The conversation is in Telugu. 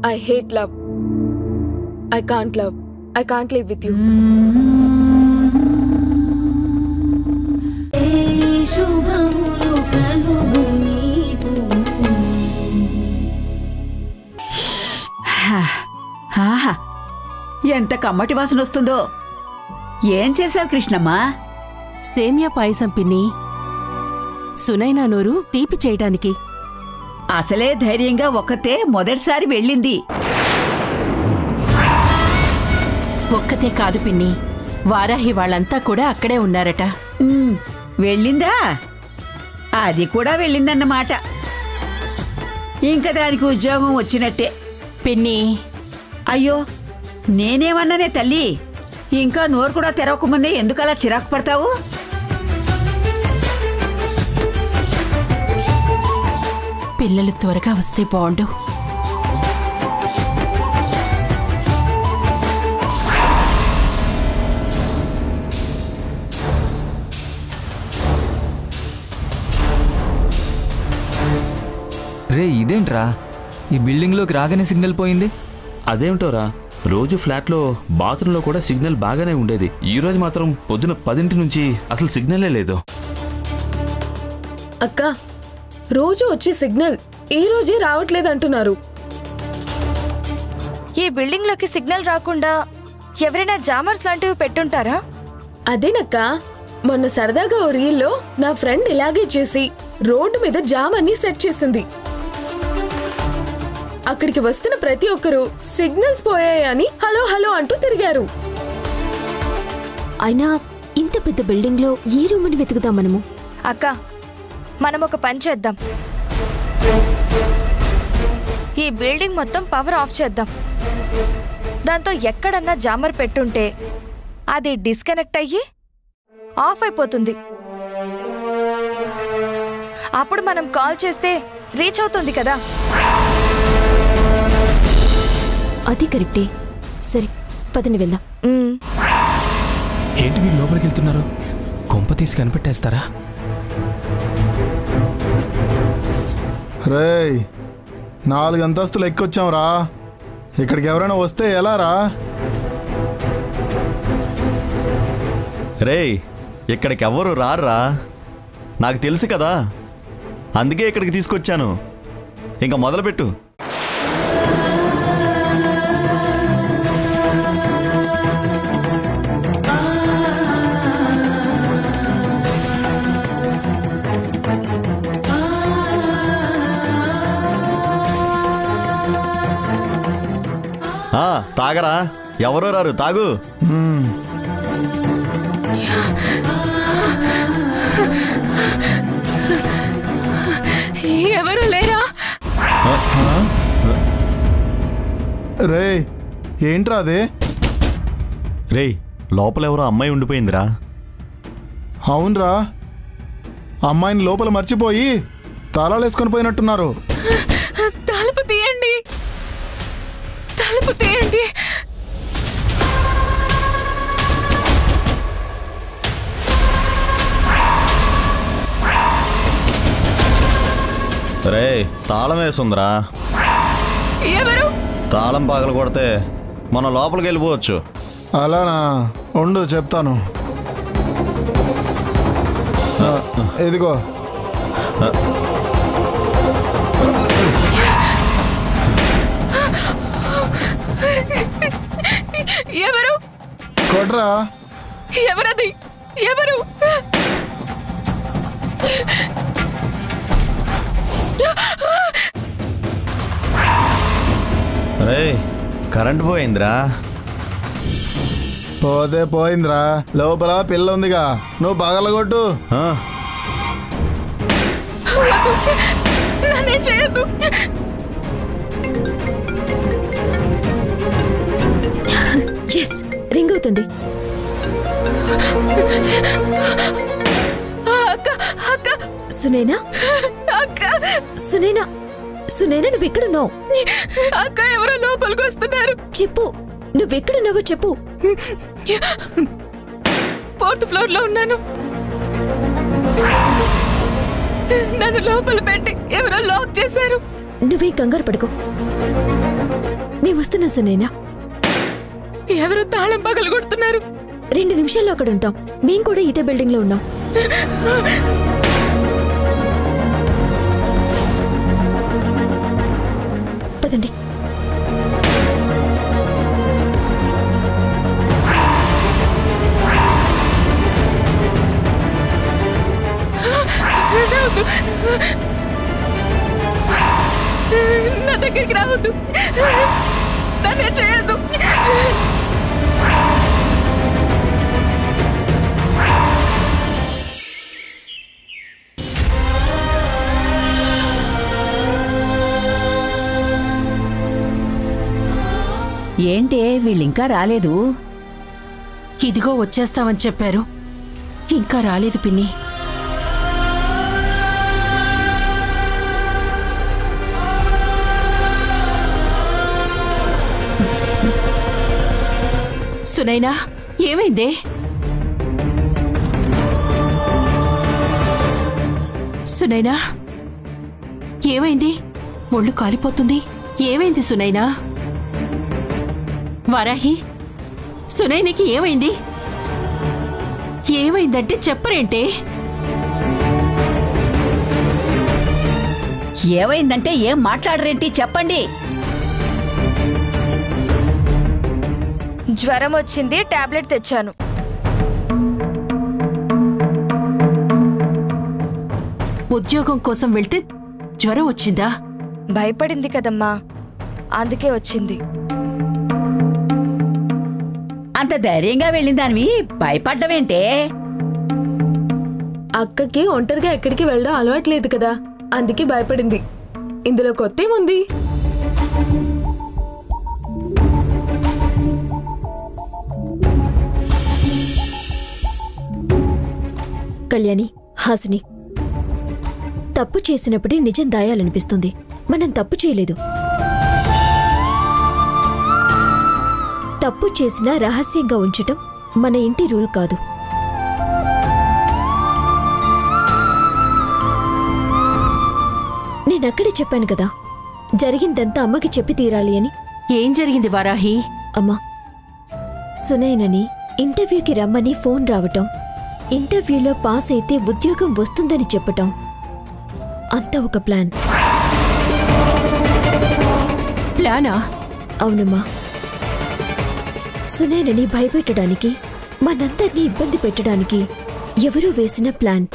I hate love. I can't love. I can't live with you. ఎంత కమ్మటి వాసన వస్తుందో. ఏం చేసావు కృష్ణమ్మ? సేమియా పాయసం పిన్ని. సునైనా నోరు తీపి చేయడానికి. అసలే ధైర్యంగా ఒక్కతే మొదటిసారి వెళ్ళింది. ఒక్కతే కాదు పిన్ని, వారాహి వాళ్ళంతా కూడా అక్కడే ఉన్నారట. వెళ్ళిందా? అది కూడా వెళ్ళిందన్నమాట. ఇంకా దానికి ఉద్యోగం వచ్చినట్టే. పిన్ని, అయ్యో నేనేమన్నానే తల్లి, ఇంకా నోరు కూడా తెరవకముందే ఎందుకలా చిరాకు పడతావు? పిల్లలు త్వరగా వస్తే బాగుండు. రే ఇదేంట్రా, ఈ బిల్డింగ్లోకి రాగానే సిగ్నల్ పోయింది. అదేమిటోరా, రోజు ఫ్లాట్లో బాత్రూంలో కూడా సిగ్నల్ బాగానే ఉండేది. ఈరోజు మాత్రం పొద్దున 10 నుంచి అసలు సిగ్నలే లేదు. అక్క, రోజు వచ్చే సిగ్నల్ ఈ రోజే రావట్లేదంటున్నారు. ఈ బిల్డింగ్ లోకి సిగ్నల్ రాకుండా ఎవరైనా జామర్స్ లాంటివి పెట్టుంటారా? అదేనక్క, మొన్న సరదాగా ఓ రీల్లో నా ఫ్రెండ్ ఇలాగే చేసి రోడ్డు మీద జామర్ని సెట్ చేసింది. అక్కడికి వస్తున్న ప్రతి ఒక్కరూ సిగ్నల్స్ పోయాయని హలో హలో అంటూ తిరిగారు. అయినా ఇంత పెద్ద బిల్డింగ్ లో ఈ రూమ్ని వెతుకుదాం మనము. అక్క, మనం ఒక పని చేద్దాం. ఈ బిల్డింగ్ మొత్తం పవర్ ఆఫ్ చేద్దాం. దాంతో ఎక్కడన్నా జామర్ పెట్టుంటే అది డిస్కనెక్ట్ అయ్యి ఆఫ్ అయిపోతుంది. అప్పుడు మనం కాల్ చేస్తే రీచ్ అవుతుంది కదా. అది కరెక్టే. సరే పదని వెళ్దాం. ఏంటి వీళ్ళు లోపలికి వెళ్తున్నారు? కొంప తీసి కనిపెట్టేస్తారా? రేయ్, 4 అంతస్తులు ఎక్కొచ్చాం రా. ఇక్కడికి ఎవరైనా వస్తే ఎలా రా? రేయ్, ఇక్కడికి ఎవ్వరు రారా, నాకు తెలుసు కదా, అందుకే ఇక్కడికి తీసుకొచ్చాను. ఇంకా మొదలుపెట్టు. తాగరా, ఎవరో రారు, తాగు. ఎవరు లేరా? రేయ్, ఏంట్రా అదే? రేయ్, లోపల ఎవరో అమ్మాయి ఉండిపోయిందిరా. అవునరా, అమ్మాయిని లోపల మర్చిపోయి తాళాలేసుకొని పోయినట్టున్నారు. తలుపు తీయండి, తలుపు తీయండి. రేయ్, తాళం వేసుందిరా. ఎవరు? తాళం పగలు కొడితే మనం లోపలికి వెళ్ళిపోవచ్చు. అలానా? ఉండు చెప్తాను. ఇదిగో. ఎవరు? కొట్రా. ఎవరది? ఎవరు? రేయ్, కరెంట్ పోయిందిరా. పోతే పోయిందిరా, లోపల పిల్ల ఉందిగా, నువ్వు పగలగొట్టు. నన్నేం చేయొద్దు. ఎస్, రింగ్ అవుతుంది. సునైనా, సునైనా, సునైనా నువ్వెక్కడున్నావు? అక్క, ఎవరో లోపలికి వస్తున్నారు. చెప్పు, నువ్వెక్కడున్నావో చెప్పు. 4th ఫ్లోర్ లో ఉన్నాను. నన్ను లోపల పెట్టి ఎవరో లాక్ చేశారు. నువ్వేం కంగారు పడుకో. వస్తున్నా సునైనా. ఎవరు తాళం పగలు కొడుతున్నారు? 2 నిమిషాల్లో అక్కడ ఉంటాం. మేం కూడా ఇదే బిల్డింగ్ లో ఉన్నాం. పదండి. నా దగ్గరికి రావద్దు, నన్నే చేయొద్దు. ఏంటే వీళ్ళింకా రాలేదు? ఇదిగో వచ్చేస్తామని చెప్పారు, ఇంకా రాలేదు పిన్ని. సునైనా, ఏమైందే? సునైనా, ఏమైంది? ఒళ్ళు కాలిపోతుంది. ఏమైంది సునైనా? వారాహి, సునైనకి ఏమైంది? ఏమైందంటే చెప్పరేంటే? ఏమైందంటే ఏం మాట్లాడరేంటి చెప్పండి. జ్వరం వచ్చింది, టాబ్లెట్ తెచ్చాను. ఉద్యోగం కోసం వెళ్తే జ్వరం వచ్చిందా? భయపడింది కదమ్మా, అందుకే వచ్చింది. అంత ధైర్యంగా వెళ్ళిందానివి భయపడ్డవేంటే? అక్కకి ఒంటరిగా ఎక్కడికి వెళ్ళడం అలవాట్లేదు కదా, అందుకే భయపడింది. ఇందులో కొత్తేముంది? కళ్యాణి, హాసిని, తప్పు చేసినప్పుడే నిజం దాయాలనిపిస్తుంది. మనం తప్పు చేయలేదు. తప్పు చేసినా రహస్యంగా ఉంచటం మన ఇంటి రూల్ కాదు. నేనక్కడే చెప్పాను కదా, జరిగిందంతా అమ్మకి చెప్పి తీరాలి అని. ఏం జరిగింది వారాహి? అమ్మా, సునైనని ఇంటర్వ్యూకి రమ్మని ఫోన్ రావటం, ఇంటర్వ్యూలో పాస్ అయితే ఉద్యోగం వస్తుందని చెప్పటం, అంతా ఒక ప్లాన్. ప్లానా? అవునమ్మా. సునైనని భయపెట్టడానికి, మనందరినీ ఇబ్బంది పెట్టడానికి ఎవరో వేసిన ప్లాన్.